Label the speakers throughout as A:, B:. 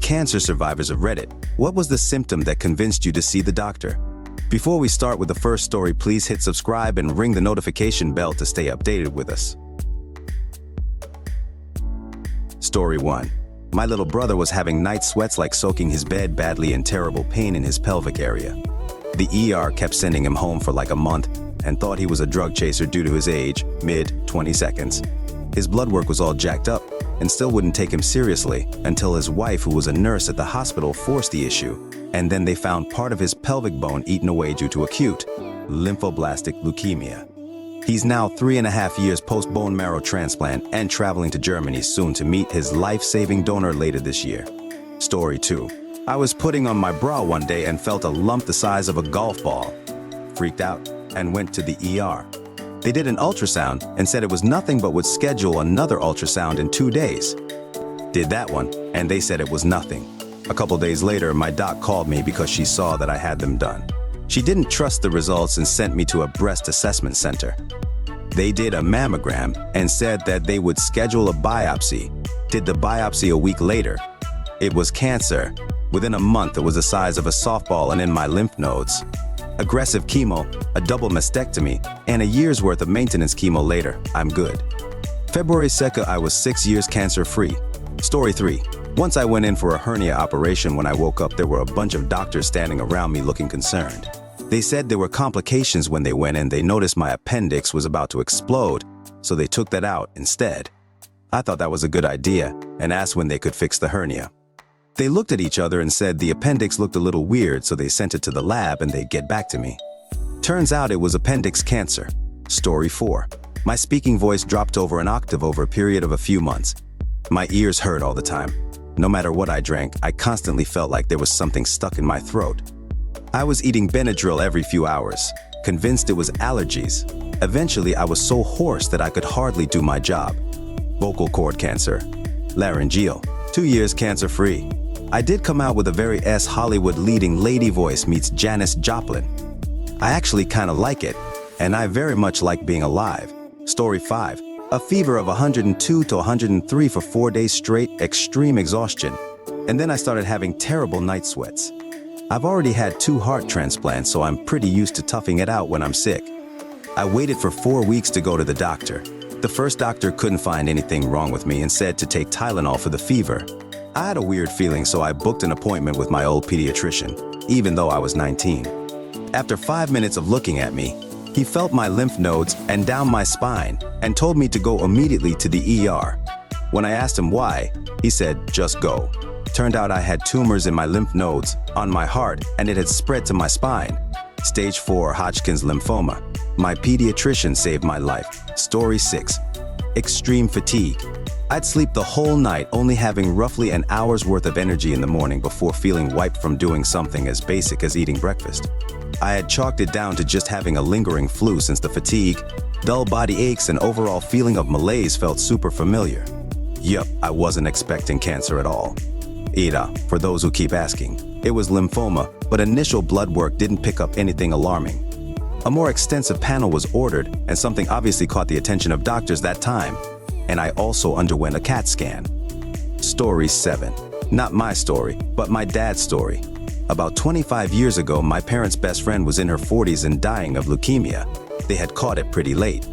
A: cancer survivors of Reddit, what was the symptom that convinced you to see the doctor? Before we start with the first story, please hit subscribe and ring the notification bell to stay updated with us. Story 1. My little brother was having night sweats like soaking his bed badly and terrible pain in his pelvic area. The ER kept sending him home for like a month and thought he was a drug chaser due to his age, mid-20 seconds. His blood work was all jacked up and still wouldn't take him seriously until his wife, who was a nurse at the hospital, forced the issue, and then they found part of his pelvic bone eaten away due to acute lymphoblastic leukemia. He's now 3.5 years post-bone marrow transplant and traveling to Germany soon to meet his life-saving donor later this year. Story 2. I was putting on my bra one day and felt a lump the size of a golf ball. Freaked out and went to the ER. They did an ultrasound and said it was nothing but would schedule another ultrasound in 2 days. Did that one, and they said it was nothing. A couple days later, my doc called me because she saw that I had them done. She didn't trust the results and sent me to a breast assessment center. They did a mammogram and said that they would schedule a biopsy. Did the biopsy a week later. It was cancer. Within a month, it was the size of a softball and in my lymph nodes. Aggressive chemo, a double mastectomy, and a year's worth of maintenance chemo later, I'm good. February 2nd, I was 6 years cancer-free. Story 3. Once I went in for a hernia operation. When I woke up, there were a bunch of doctors standing around me looking concerned. They said there were complications when they went in. They noticed my appendix was about to explode, so they took that out instead. I thought that was a good idea and asked when they could fix the hernia. They looked at each other and said the appendix looked a little weird, so they sent it to the lab and they'd get back to me. Turns out it was appendix cancer. Story 4. My speaking voice dropped over an octave over a period of a few months. My ears hurt all the time. No matter what I drank, I constantly felt like there was something stuck in my throat. I was eating Benadryl every few hours, convinced it was allergies. Eventually, I was so hoarse that I could hardly do my job. Vocal cord cancer. Laryngeal. 2 years cancer-free. I did come out with a very Hollywood leading lady voice meets Janis Joplin. I actually kind of like it, and I very much like being alive. Story 5. A fever of 102 to 103 for 4 days straight, extreme exhaustion. And then I started having terrible night sweats. I've already had 2 heart transplants, so I'm pretty used to toughing it out when I'm sick. I waited for 4 weeks to go to the doctor. The first doctor couldn't find anything wrong with me and said to take Tylenol for the fever. I had a weird feeling, so I booked an appointment with my old pediatrician, even though I was 19. After 5 minutes of looking at me, he felt my lymph nodes and down my spine and told me to go immediately to the ER. When I asked him why, he said, just go. Turned out I had tumors in my lymph nodes, on my heart, and it had spread to my spine. Stage 4 Hodgkin's lymphoma. My pediatrician saved my life. Story 6. Extreme fatigue. I'd sleep the whole night, only having roughly an hour's worth of energy in the morning before feeling wiped from doing something as basic as eating breakfast. I had chalked it down to just having a lingering flu since the fatigue, dull body aches, and overall feeling of malaise felt super familiar. Yup, I wasn't expecting cancer at all. Ida, for those who keep asking. It was lymphoma, but initial blood work didn't pick up anything alarming. A more extensive panel was ordered, and something obviously caught the attention of doctors that time. And I also underwent a CAT scan. Story 7. Not my story, but my dad's story. About 25 years ago, my parents' best friend was in her 40s and dying of leukemia. They had caught it pretty late.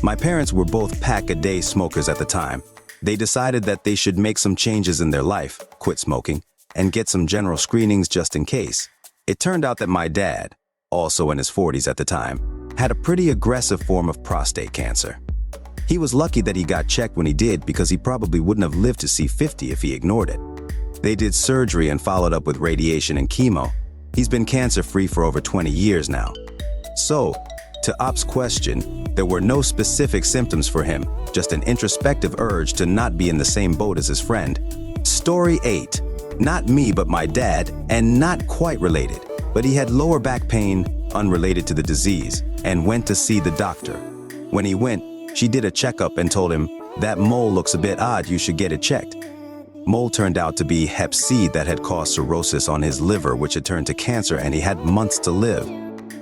A: My parents were both pack-a-day smokers at the time. They decided that they should make some changes in their life, quit smoking, and get some general screenings just in case. It turned out that my dad, also in his 40s at the time, had a pretty aggressive form of prostate cancer. He was lucky that he got checked when he did, because he probably wouldn't have lived to see 50 if he ignored it. They did surgery and followed up with radiation and chemo. He's been cancer-free for over 20 years now. So, to Op's question, there were no specific symptoms for him, just an introspective urge to not be in the same boat as his friend. Story 8. Not me, but my dad, and not quite related, but he had lower back pain, unrelated to the disease, and went to see the doctor. When he went, she did a checkup and told him, "That mole looks a bit odd, you should get it checked." Mole turned out to be Hep C that had caused cirrhosis on his liver, which had turned to cancer, and he had months to live.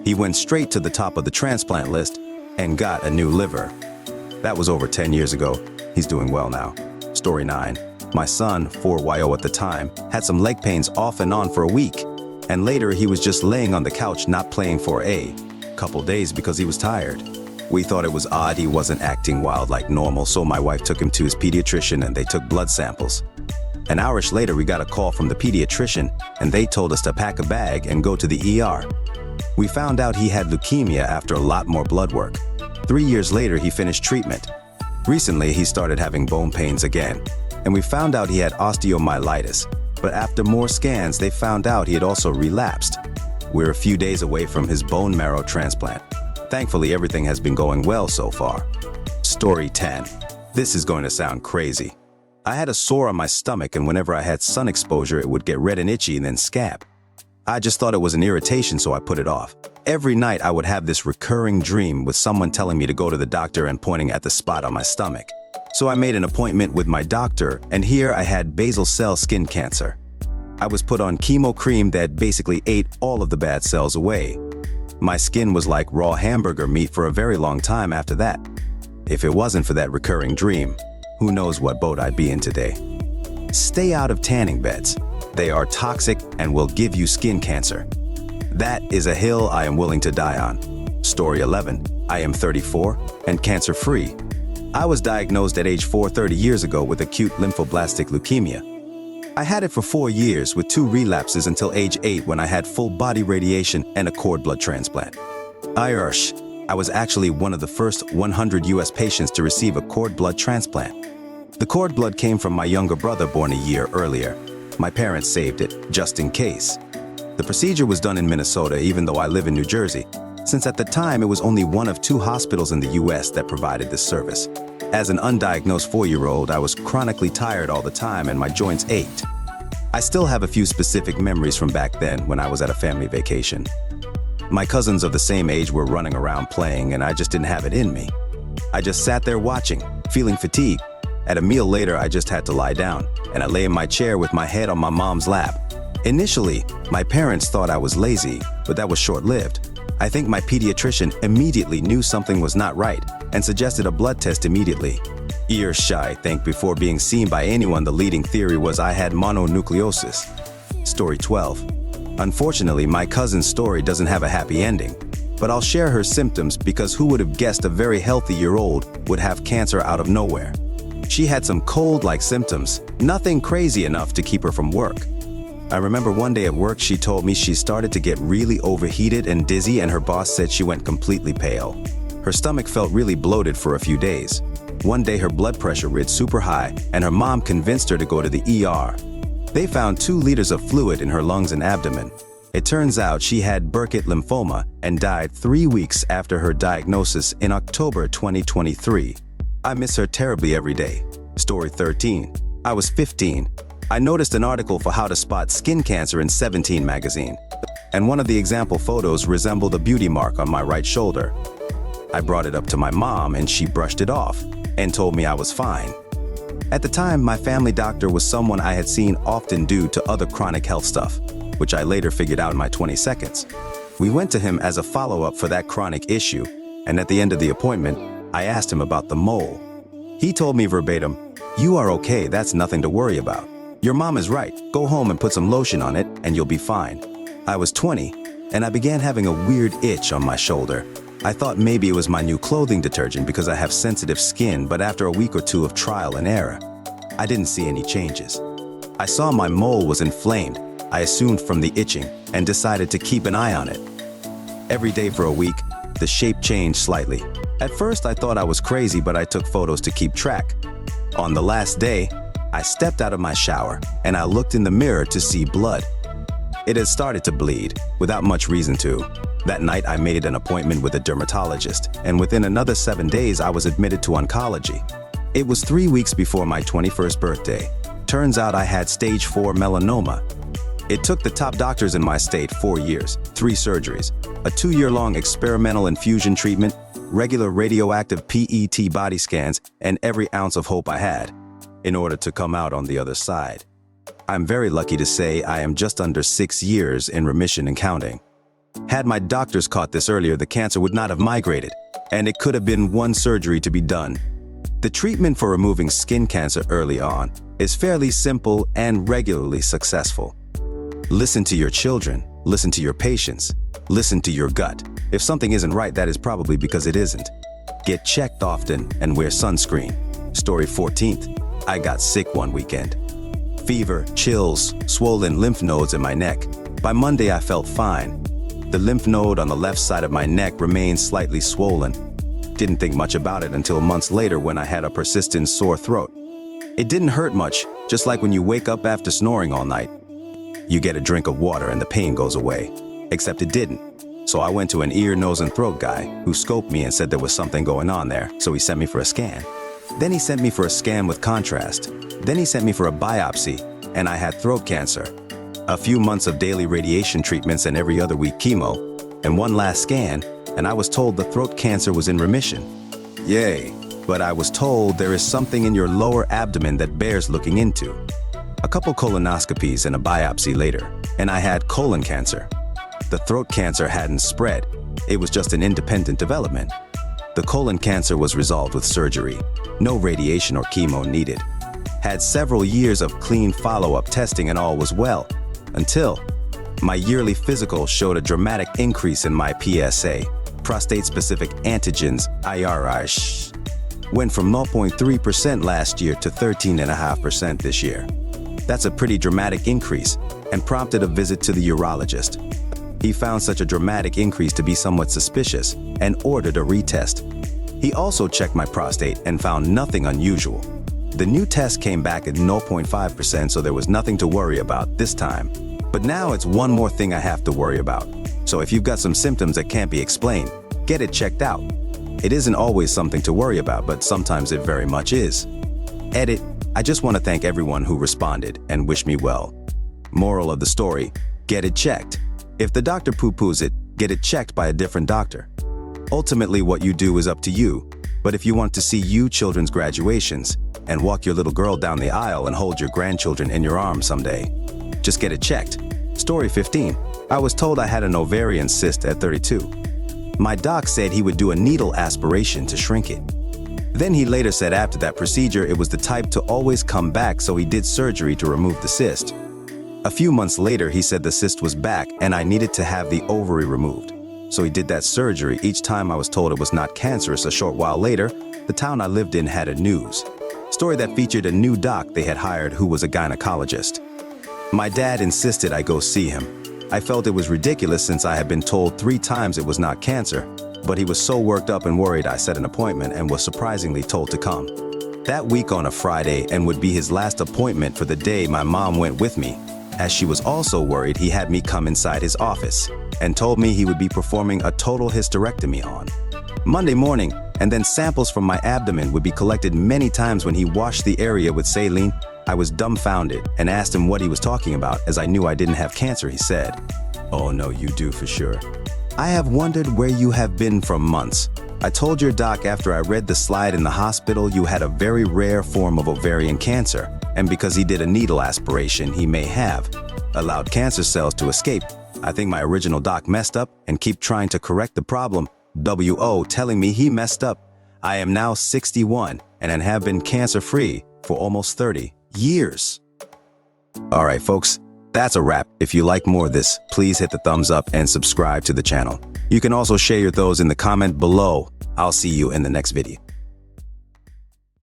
A: He went straight to the top of the transplant list and got a new liver. That was over 10 years ago. He's doing well now. Story 9. My son, 4YO at the time, had some leg pains off and on for a week, and later he was just laying on the couch not playing for a couple days because he was tired. We thought it was odd he wasn't acting wild like normal, so my wife took him to his pediatrician and they took blood samples. An hour later, we got a call from the pediatrician and they told us to pack a bag and go to the ER. We found out he had leukemia after a lot more blood work. 3 years later, he finished treatment. Recently, he started having bone pains again, and we found out he had osteomyelitis. But after more scans, they found out he had also relapsed. We're a few days away from his bone marrow transplant. Thankfully, everything has been going well so far. Story 10. This is going to sound crazy. I had a sore on my stomach, and whenever I had sun exposure, it would get red and itchy and then scab. I just thought it was an irritation, so I put it off. Every night, I would have this recurring dream with someone telling me to go to the doctor and pointing at the spot on my stomach. So I made an appointment with my doctor, and here I had basal cell skin cancer. I was put on chemo cream that basically ate all of the bad cells away. My skin was like raw hamburger meat for a very long time after that. If it wasn't for that recurring dream, who knows what boat I'd be in today. Stay out of tanning beds. They are toxic and will give you skin cancer. That is a hill I am willing to die on. Story 11. I am 34 and cancer-free. I was diagnosed at age 4 30 years ago with acute lymphoblastic leukemia. I had it for 4 years with 2 relapses until age 8 when I had full body radiation and a cord blood transplant. I was actually one of the first 100 US patients to receive a cord blood transplant. The cord blood came from my younger brother born a year earlier. My parents saved it, just in case. The procedure was done in Minnesota, even though I live in New Jersey, since at the time it was only one of 2 hospitals in the US that provided this service. As an undiagnosed 4-year-old, I was chronically tired all the time and my joints ached. I still have a few specific memories from back then when I was at a family vacation. My cousins of the same age were running around playing and I just didn't have it in me. I just sat there watching, feeling fatigued. At a meal later, I just had to lie down, and I lay in my chair with my head on my mom's lap. Initially, my parents thought I was lazy, but that was short-lived. I think my pediatrician immediately knew something was not right and suggested a blood test immediately. Years shy, I think before being seen by anyone, the leading theory was I had mononucleosis. Story 12. Unfortunately, my cousin's story doesn't have a happy ending, but I'll share her symptoms because who would have guessed a very healthy year-old would have cancer out of nowhere? She had some cold-like symptoms, nothing crazy enough to keep her from work. I remember one day at work she told me she started to get really overheated and dizzy, and her boss said she went completely pale. Her stomach felt really bloated for a few days. One day her blood pressure read super high and her mom convinced her to go to the ER. They found 2 liters of fluid in her lungs and abdomen. It turns out she had Burkitt lymphoma and died 3 weeks after her diagnosis in October 2023. I miss her terribly every day. Story 13. I was 15. I noticed an article for how to spot skin cancer in 17 magazine, and one of the example photos resembled a beauty mark on my right shoulder. I brought it up to my mom and she brushed it off and told me I was fine. At the time, my family doctor was someone I had seen often due to other chronic health stuff, which I later figured out in my 20 seconds. We went to him as a follow-up for that chronic issue, and at the end of the appointment, I asked him about the mole. He told me verbatim, "You are okay, that's nothing to worry about. Your mom is right, go home and put some lotion on it and you'll be fine." I was 20, and I began having a weird itch on my shoulder. I thought maybe it was my new clothing detergent because I have sensitive skin, but after a week or 2 of trial and error, I didn't see any changes. I saw my mole was inflamed, I assumed from the itching, and decided to keep an eye on it. Every day for a week, the shape changed slightly. At first I thought I was crazy, but I took photos to keep track. On the last day, I stepped out of my shower and I looked in the mirror to see blood. It had started to bleed, without much reason to. That night I made an appointment with a dermatologist, and within another 7 days I was admitted to oncology. It was 3 weeks before my 21st birthday. Turns out I had stage 4 melanoma. It took the top doctors in my state 4 years, 3 surgeries, a 2-year-long experimental infusion treatment, regular radioactive PET body scans, and every ounce of hope I had in order to come out on the other side. I'm very lucky to say I am just under 6 years in remission and counting. Had my doctors caught this earlier, the cancer would not have migrated, and it could have been 1 surgery to be done. The treatment for removing skin cancer early on is fairly simple and regularly successful. Listen to your children, listen to your patients, listen to your gut. If something isn't right, that is probably because it isn't. Get checked often and wear sunscreen. Story 14th. I got sick one weekend. Fever, chills, swollen lymph nodes in my neck. By Monday, I felt fine. The lymph node on the left side of my neck remained slightly swollen. Didn't think much about it until months later when I had a persistent sore throat. It didn't hurt much, just like when you wake up after snoring all night. You get a drink of water and the pain goes away. Except it didn't. So I went to an ear, nose, and throat guy who scoped me and said there was something going on there, so he sent me for a scan. Then he sent me for a scan with contrast. Then he sent me for a biopsy, and I had throat cancer. A few months of daily radiation treatments and every other week chemo, and one last scan, and I was told the throat cancer was in remission. Yay, but I was told there is something in your lower abdomen that bears looking into. A couple colonoscopies and a biopsy later, and I had colon cancer. The throat cancer hadn't spread, it was just an independent development. The colon cancer was resolved with surgery, no radiation or chemo needed. Had several years of clean follow-up testing and all was well, until my yearly physical showed a dramatic increase in my PSA, prostate-specific antigens, IRIs. Went from 0.3% last year to 13.5% this year. That's a pretty dramatic increase and prompted a visit to the urologist. He found such a dramatic increase to be somewhat suspicious and ordered a retest. He also checked my prostate and found nothing unusual. The new test came back at 0.5%, so there was nothing to worry about this time. But now it's one more thing I have to worry about. So if you've got some symptoms that can't be explained, get it checked out. It isn't always something to worry about, but sometimes it very much is. Edit. I just want to thank everyone who responded and wish me well. Moral of the story, get it checked. If the doctor poo-poos it, get it checked by a different doctor. Ultimately, what you do is up to you, but if you want to see you children's graduations and walk your little girl down the aisle and hold your grandchildren in your arms someday, just get it checked. Story 15. I was told I had an ovarian cyst at 32. My doc said he would do a needle aspiration to shrink it. Then he later said after that procedure it was the type to always come back, so he did surgery to remove the cyst. A few months later, he said the cyst was back and I needed to have the ovary removed. So he did that surgery. Each time I was told it was not cancerous. A short while later, the town I lived in had a news story that featured a new doc they had hired who was a gynecologist. My dad insisted I go see him. I felt it was ridiculous since I had been told 3 times it was not cancer, but he was so worked up and worried I set an appointment and was surprisingly told to come. That week on a Friday, and would be his last appointment for the day, my mom went with me. As she was also worried, he had me come inside his office and told me he would be performing a total hysterectomy on Monday morning, and then samples from my abdomen would be collected many times when he washed the area with saline. I was dumbfounded and asked him what he was talking about, as I knew I didn't have cancer. He said, "Oh no, you do for sure. I have wondered where you have been for months. I told your doc after I read the slide in the hospital you had a very rare form of ovarian cancer, and because he did a needle aspiration, he may have allowed cancer cells to escape. I think my original doc messed up and keep trying to correct the problem. WO telling me he messed up. I am now 61 and have been cancer-free for almost 30 years." All right, folks, that's a wrap. If you like more of this, please hit the thumbs up and subscribe to the channel. You can also share your thoughts in the comment below. I'll see you in the next video.